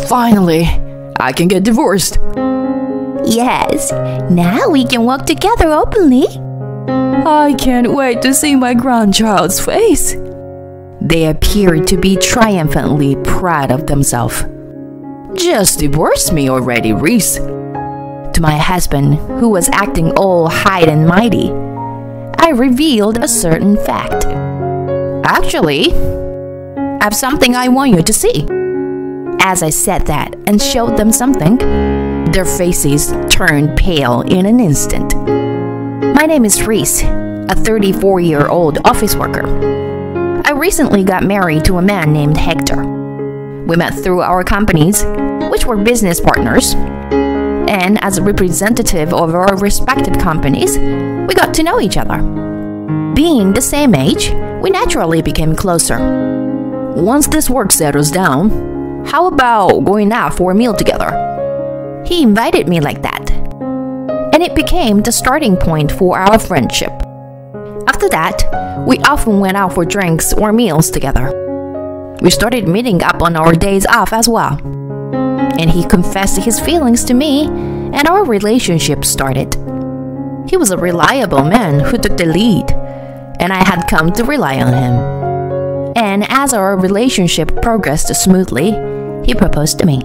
Finally, I can get divorced. Yes, now we can walk together openly. I can't wait to see my grandchild's face. They appeared to be triumphantly proud of themselves. Just divorced me already, Reese. To my husband, who was acting all high and mighty, I revealed a certain fact. Actually, I have something I want you to see. As I said that and showed them something, their faces turned pale in an instant. My name is Reese, a 34-year-old office worker. I recently got married to a man named Hector. We met through our companies, which were business partners, and as a representative of our respective companies, we got to know each other. Being the same age, we naturally became closer. Once this work settles down, how about going out for a meal together? He invited me like that, and it became the starting point for our friendship. After that, we often went out for drinks or meals together. We started meeting up on our days off as well, and he confessed his feelings to me, and our relationship started. He was a reliable man who took the lead, and I had come to rely on him. And as our relationship progressed smoothly, he proposed to me.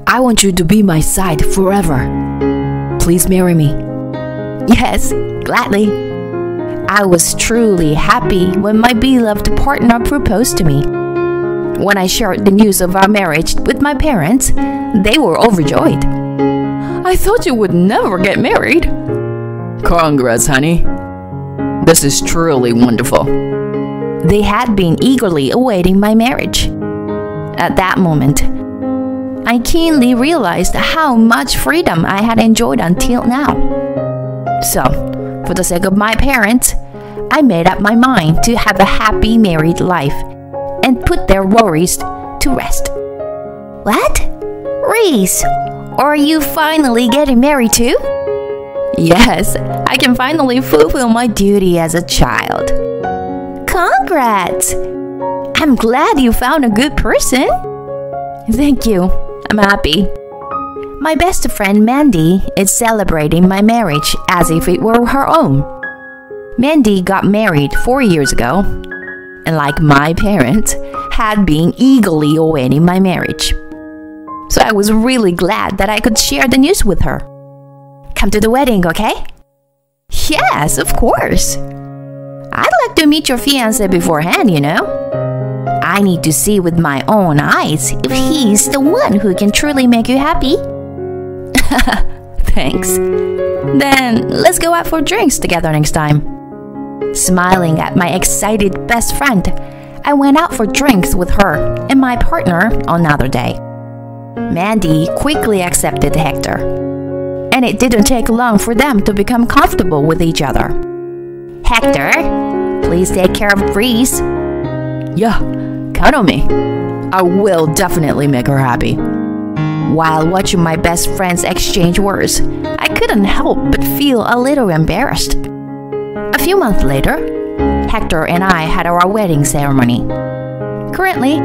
I want you to be my side forever. Please marry me. Yes, gladly. I was truly happy when my beloved partner proposed to me. When I shared the news of our marriage with my parents, they were overjoyed. I thought you would never get married. Congrats, honey. This is truly wonderful. They had been eagerly awaiting my marriage. At that moment, I keenly realized how much freedom I had enjoyed until now. So, for the sake of my parents, I made up my mind to have a happy married life and put their worries to rest. What? Reese, are you finally getting married too? Yes, I can finally fulfill my duty as a child. Congrats! I'm glad you found a good person. Thank you. I'm happy. My best friend Mandy is celebrating my marriage as if it were her own. Mandy got married 4 years ago, and like my parents, had been eagerly awaiting my marriage. So I was really glad that I could share the news with her. Come to the wedding, okay? Yes, of course. I'd like to meet your fiancé beforehand, you know. I need to see with my own eyes if he's the one who can truly make you happy. Thanks. Then let's go out for drinks together next time. Smiling at my excited best friend, I went out for drinks with her and my partner on another day. Mandy quickly accepted Hector, and it didn't take long for them to become comfortable with each other. Hector, please take care of Reese. Yeah, count on me. I will definitely make her happy. While watching my best friends exchange words, I couldn't help but feel a little embarrassed. A few months later, Hector and I had our wedding ceremony. Currently,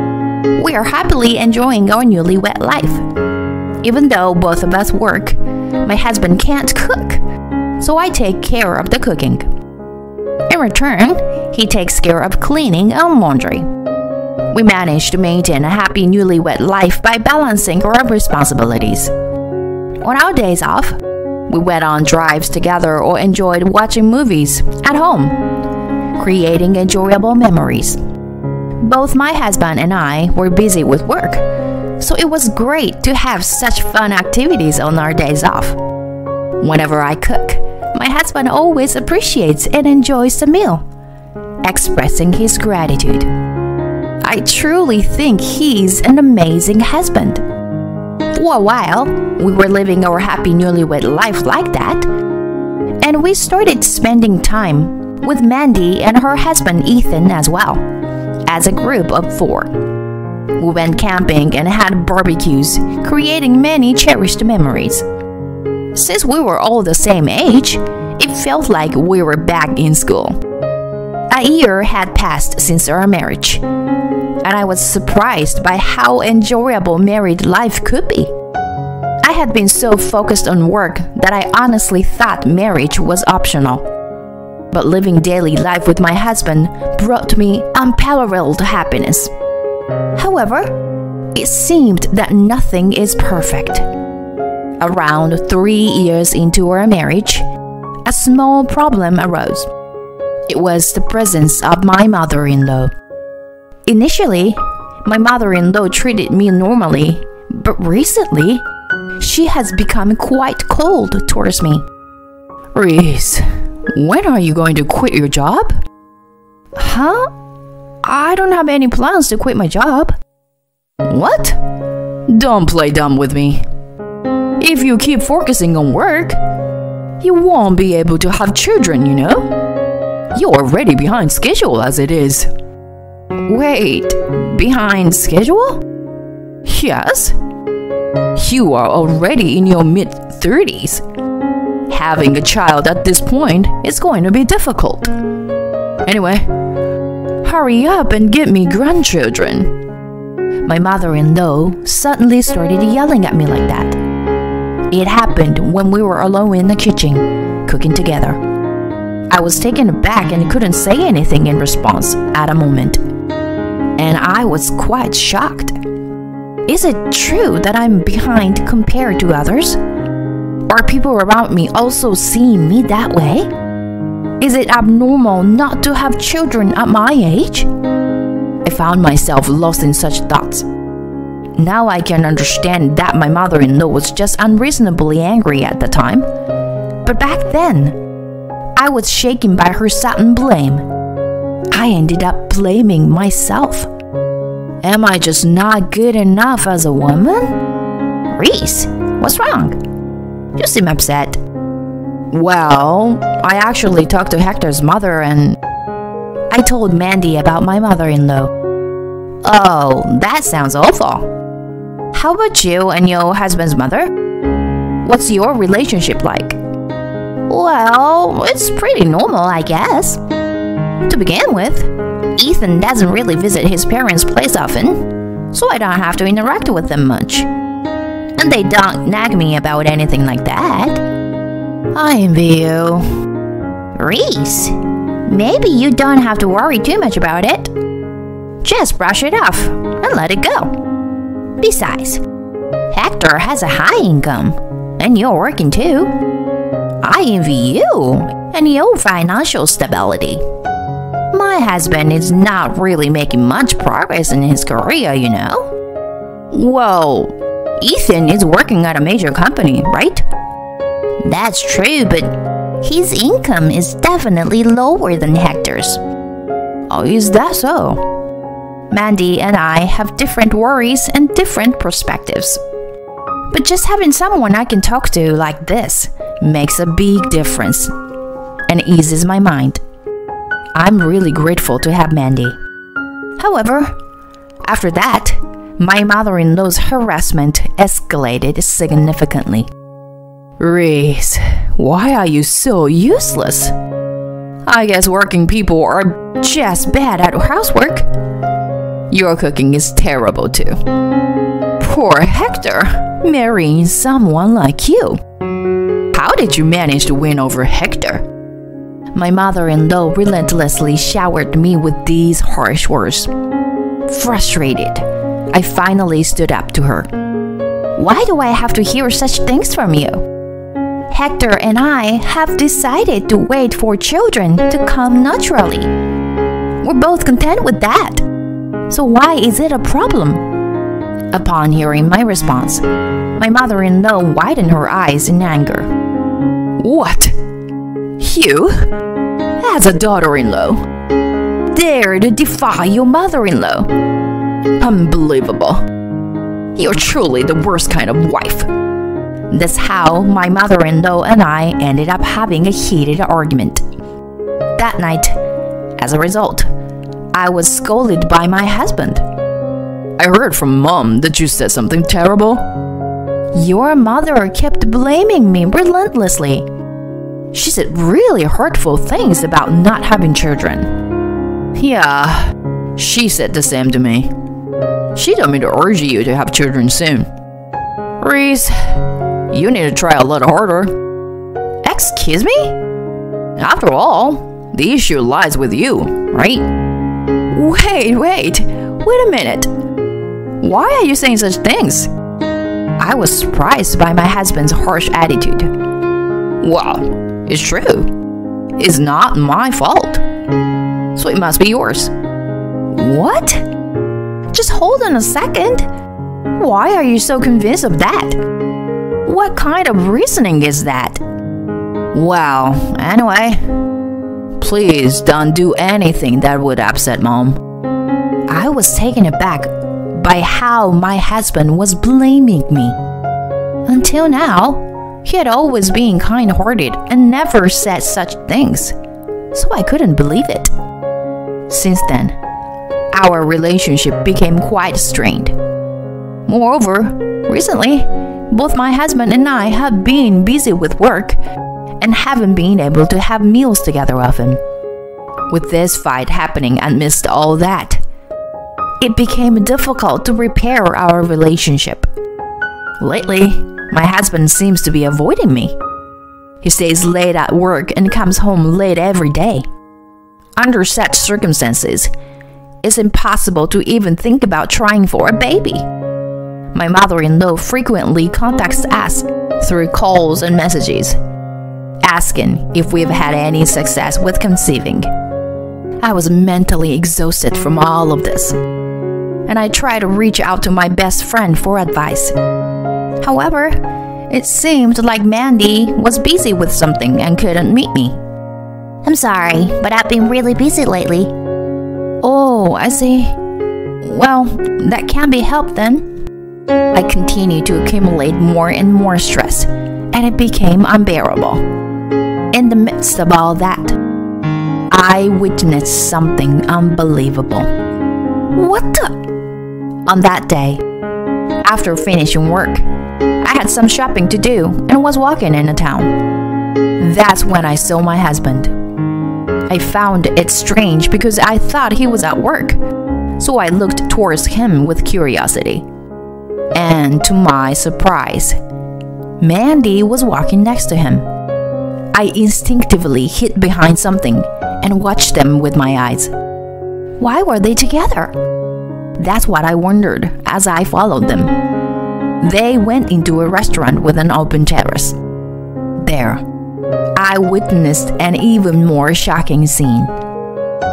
we are happily enjoying our newlywed life. Even though both of us work, my husband can't cook, so I take care of the cooking. In return, he takes care of cleaning and laundry. We manage to maintain a happy newlywed life by balancing our responsibilities. On our days off, we went on drives together or enjoyed watching movies at home, creating enjoyable memories. Both my husband and I were busy with work, so it was great to have such fun activities on our days off. Whenever I cook, my husband always appreciates and enjoys the meal, expressing his gratitude. I truly think he's an amazing husband. For a while, we were living our happy newlywed life like that, and we started spending time with Mandy and her husband Ethan as well, as a group of 4. We went camping and had barbecues, creating many cherished memories. Since we were all the same age, it felt like we were back in school. A year had passed since our marriage. and I was surprised by how enjoyable married life could be. I had been so focused on work that I honestly thought marriage was optional. But living daily life with my husband brought me unparalleled happiness. However, it seemed that nothing is perfect. Around 3 years into our marriage, a small problem arose. It was the presence of my mother-in-law. Initially, my mother-in-law treated me normally, but recently, she has become quite cold towards me. Reese, when are you going to quit your job? Huh? I don't have any plans to quit my job. What? Don't play dumb with me. If you keep focusing on work, you won't be able to have children, you know? You're already behind schedule as it is. Wait, behind schedule? Yes. You are already in your mid-30s. Having a child at this point is going to be difficult. Anyway, hurry up and get me grandchildren. My mother-in-law suddenly started yelling at me like that. It happened when we were alone in the kitchen, cooking together. I was taken aback and couldn't say anything in response at a moment. And I was quite shocked. Is it true that I'm behind compared to others? Are people around me also seeing me that way? Is it abnormal not to have children at my age? I found myself lost in such thoughts. Now I can understand that my mother-in-law was just unreasonably angry at the time. But back then, I was shaken by her sudden blame. I ended up blaming myself. Am I just not good enough as a woman? Reese, what's wrong? You seem upset. Well, I actually talked to Hector's mother and I told Mandy about my mother-in-law. Oh, that sounds awful. How about you and your husband's mother? What's your relationship like? Well, it's pretty normal, I guess. To begin with, Ethan doesn't really visit his parents' place often, so I don't have to interact with them much. And they don't nag me about anything like that. I envy you. Reese, maybe you don't have to worry too much about it. Just brush it off and let it go. Besides, Hector has a high income, and you're working too. I envy you and your financial stability. My husband is not really making much progress in his career, you know. Well, Ethan is working at a major company, right? That's true, but his income is definitely lower than Hector's. Oh, is that so? Mandy and I have different worries and different perspectives. But just having someone I can talk to like this makes a big difference and eases my mind. I'm really grateful to have Mandy. However, after that, my mother-in-law's harassment escalated significantly. Reese, why are you so useless? I guess working people are just bad at housework. Your cooking is terrible too. Poor Hector, marrying someone like you. How did you manage to win over Hector? My mother-in-law relentlessly showered me with these harsh words. Frustrated, I finally stood up to her. Why do I have to hear such things from you? Hector and I have decided to wait for children to come naturally. We're both content with that. So why is it a problem? Upon hearing my response, my mother-in-law widened her eyes in anger. What? You, as a daughter-in-law, dare to defy your mother-in-law? Unbelievable. You're truly the worst kind of wife. That's how my mother-in-law and I ended up having a heated argument. That night, as a result, I was scolded by my husband. I heard from Mom that you said something terrible. Your mother kept blaming me relentlessly. She said really hurtful things about not having children. Yeah, she said the same to me. She told me to urge you to have children soon. Reese, you need to try a little harder. Excuse me? After all, the issue lies with you, right? Wait a minute. Why are you saying such things? I was surprised by my husband's harsh attitude. Well, it's true. It's not my fault. So it must be yours. What? Just hold on a second. Why are you so convinced of that? What kind of reasoning is that? Well, anyway, please don't do anything that would upset Mom. I was taken aback by how my husband was blaming me. Until now, he had always been kind-hearted and never said such things, so I couldn't believe it. Since then, our relationship became quite strained. Moreover, recently, both my husband and I have been busy with work and haven't been able to have meals together often. With this fight happening amidst all that, it became difficult to repair our relationship. Lately, my husband seems to be avoiding me. He stays late at work and comes home late every day. Under such circumstances, it's impossible to even think about trying for a baby. My mother-in-law frequently contacts us through calls and messages, asking if we've had any success with conceiving. I was mentally exhausted from all of this, and I tried to reach out to my best friend for advice. However, it seemed like Mandy was busy with something and couldn't meet me. I'm sorry, but I've been really busy lately. Oh, I see. Well, that can't be helped then. I continued to accumulate more and more stress, and it became unbearable. In the midst of all that, I witnessed something unbelievable. What the? On that day, after finishing work, I had some shopping to do and was walking in the town. That's when I saw my husband. I found it strange because I thought he was at work, so I looked towards him with curiosity. And to my surprise, Mandy was walking next to him. I instinctively hid behind something and watched them with my eyes. Why were they together? That's what I wondered as I followed them. They went into a restaurant with an open terrace. There, I witnessed an even more shocking scene.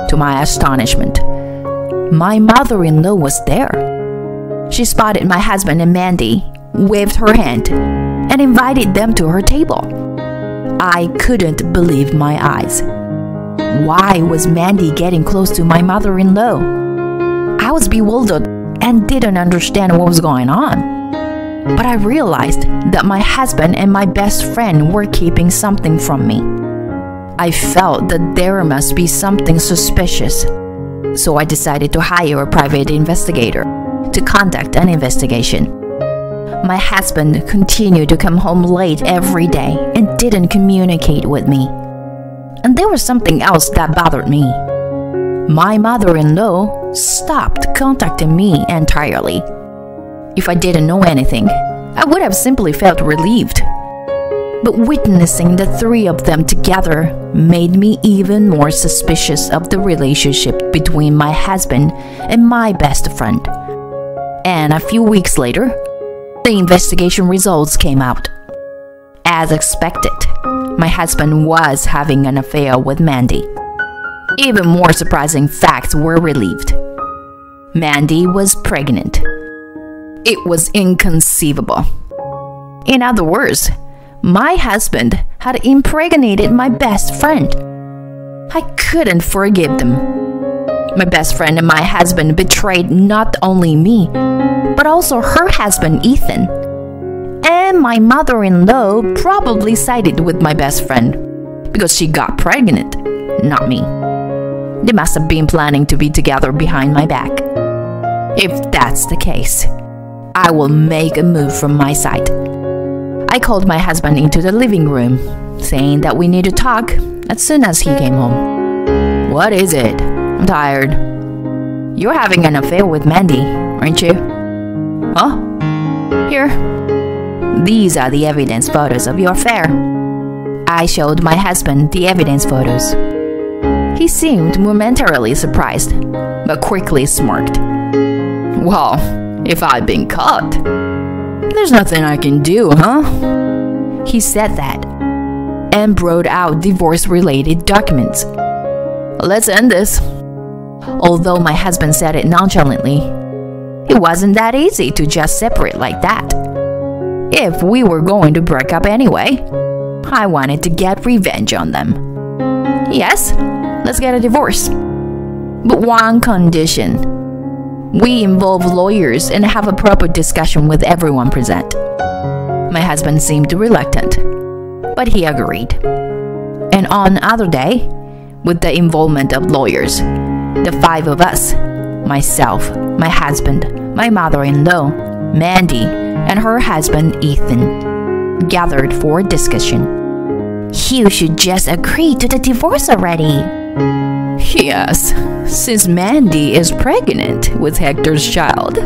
To my astonishment, my mother-in-law was there. She spotted my husband and Mandy, waved her hand, and invited them to her table. I couldn't believe my eyes. Why was Mandy getting close to my mother-in-law? I was bewildered and didn't understand what was going on. But I realized that my husband and my best friend were keeping something from me. I felt that there must be something suspicious, so I decided to hire a private investigator to conduct an investigation. My husband continued to come home late every day and didn't communicate with me. And there was something else that bothered me. My mother-in-law stopped contacting me entirely. If I didn't know anything, I would have simply felt relieved. But witnessing the three of them together made me even more suspicious of the relationship between my husband and my best friend. And a few weeks later, the investigation results came out. As expected, my husband was having an affair with Mandy. Even more surprising facts were relieved. Mandy was pregnant. It was inconceivable. In other words, my husband had impregnated my best friend. I couldn't forgive them. My best friend and my husband betrayed not only me, but also her husband Ethan. And my mother-in-law probably sided with my best friend because she got pregnant, not me. They must have been planning to be together behind my back. If that's the case, I will make a move from my side. I called my husband into the living room, saying that we need to talk as soon as he came home. What is it? I'm tired. You're having an affair with Mandy, aren't you? Huh? Here. These are the evidence photos of your affair. I showed my husband the evidence photos. He seemed momentarily surprised, but quickly smirked. Well, if I'd been caught, there's nothing I can do, huh? He said that and brought out divorce-related documents. Let's end this. Although my husband said it nonchalantly, it wasn't that easy to just separate like that. If we were going to break up anyway, I wanted to get revenge on them. Yes, let's get a divorce. But one condition. We involve lawyers and have a proper discussion with everyone present. My husband seemed reluctant, but he agreed. And on another day, with the involvement of lawyers, the 5 of us, myself, my husband, my mother-in-law, Mandy, and her husband Ethan, gathered for discussion. You should just agree to the divorce already. Yes, since Mandy is pregnant with Hector's child,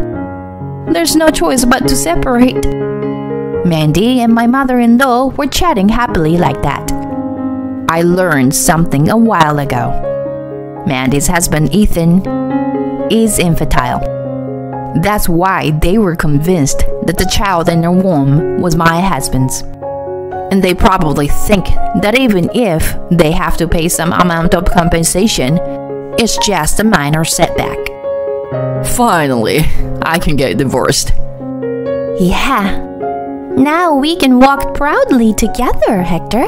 there's no choice but to separate. Mandy and my mother-in-law were chatting happily like that. I learned something a while ago. Mandy's husband Ethan is infertile. That's why they were convinced that the child in their womb was my husband's. And they probably think that even if they have to pay some amount of compensation, it's just a minor setback. Finally, I can get divorced. Yeah. Now we can walk proudly together, Hector.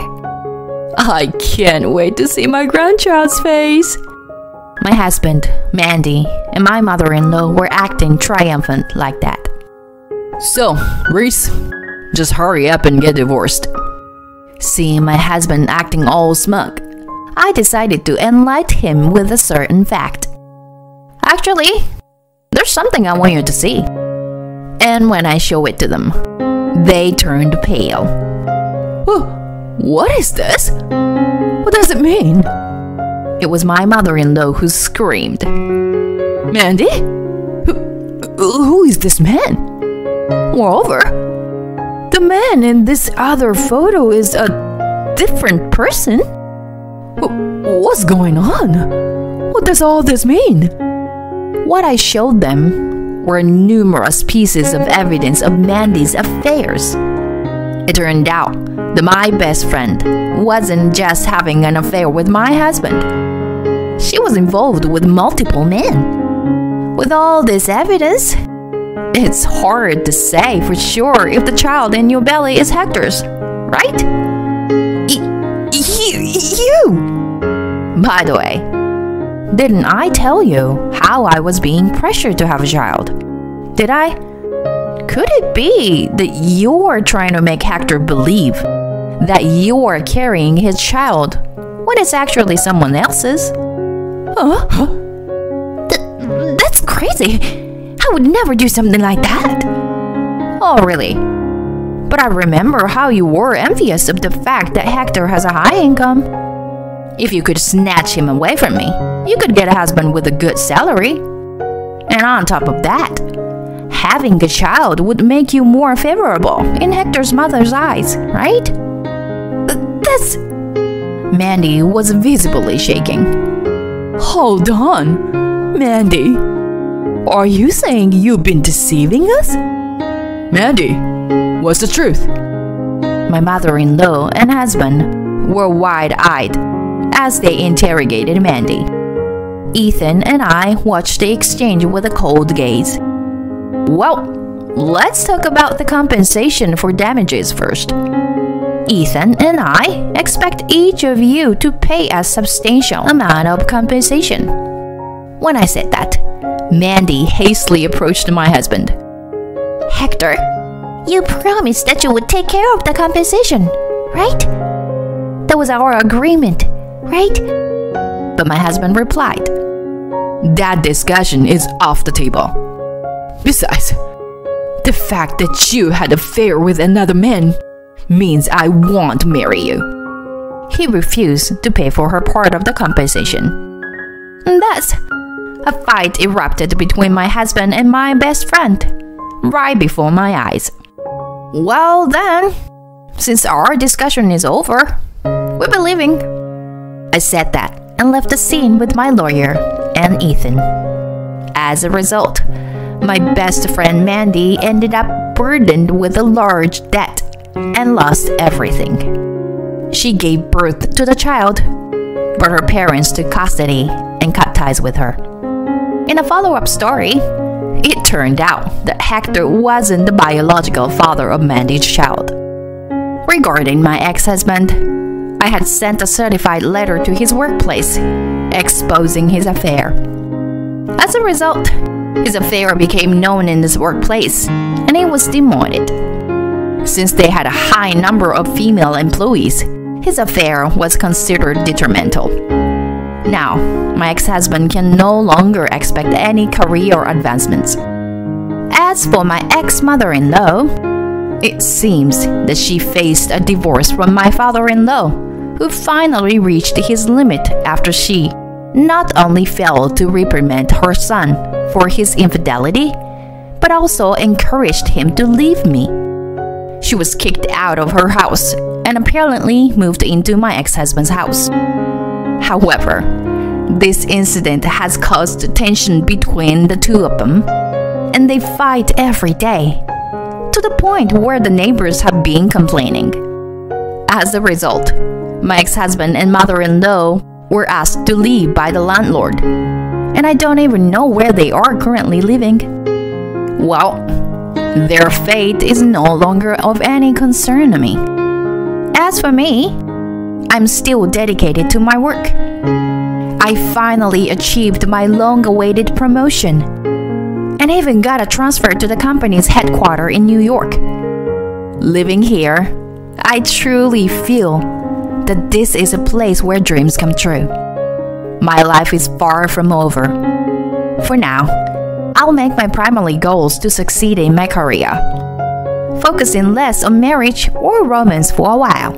I can't wait to see my grandchild's face. My husband, Mandy, and my mother-in-law were acting triumphant like that. So, Reese, just hurry up and get divorced. Seeing my husband acting all smug, I decided to enlighten him with a certain fact. Actually, there's something I want you to see. And when I show it to them, they turned pale. What is this? What does it mean? It was my mother-in-law who screamed. Mandy? Who is this man? Moreover, the man in this other photo is a different person. What's going on? What does all this mean? What I showed them were numerous pieces of evidence of Mandy's affairs. It turned out that my best friend wasn't just having an affair with my husband. She was involved with multiple men. With all this evidence, it's hard to say for sure if the child in your belly is Hector's, right? You! By the way, didn't I tell you how I was being pressured to have a child? Did I? Could it be that you're trying to make Hector believe that you're carrying his child when it's actually someone else's? That's crazy. I would never do something like that. Oh, really? But I remember how you were envious of the fact that Hector has a high income. If you could snatch him away from me, you could get a husband with a good salary. And on top of that, having a child would make you more favorable in Hector's mother's eyes, right? That's... Mandy was visibly shaking. Hold on, Mandy. Are you saying you've been deceiving us? Mandy, what's the truth? My mother-in-law and husband were wide-eyed as they interrogated Mandy. Ethan and I watched the exchange with a cold gaze. Well, let's talk about the compensation for damages first. Ethan and I expect each of you to pay a substantial amount of compensation. When I said that, Mandy hastily approached my husband. Hector, you promised that you would take care of the compensation, right? That was our agreement, right? But my husband replied, that discussion is off the table. Besides, the fact that you had an affair with another man means I won't marry you. He refused to pay for her part of the compensation. And thus, A fight erupted between my husband and my best friend, right before my eyes. Well then, since our discussion is over, we'll be leaving. I said that and left the scene with my lawyer and Ethan. As a result, my best friend Mandy ended up burdened with a large debt and lost everything. She gave birth to the child, but her parents took custody and cut ties with her. In a follow-up story, it turned out that Hector wasn't the biological father of Mandy's child. Regarding my ex-husband, I had sent a certified letter to his workplace, exposing his affair. As a result, his affair became known in this workplace, and he was demoted. Since they had a high number of female employees, his affair was considered detrimental. Now, my ex-husband can no longer expect any career advancements. As for my ex-mother-in-law, it seems that she faced a divorce from my father-in-law, who finally reached his limit after she not only failed to reprimand her son for his infidelity, but also encouraged him to leave me. She was kicked out of her house and apparently moved into my ex-husband's house. However, this incident has caused tension between the two of them, and they fight every day, to the point where the neighbors have been complaining. As a result, my ex-husband and mother-in-law were asked to leave by the landlord, and I don't even know where they are currently living. Well, their fate is no longer of any concern to me. As for me, I'm still dedicated to my work. I finally achieved my long-awaited promotion, and even got a transfer to the company's headquarters in New York. Living here, I truly feel that this is a place where dreams come true. My life is far from over. For now, I'll make my primary goals to succeed in my career, focusing less on marriage or romance for a while.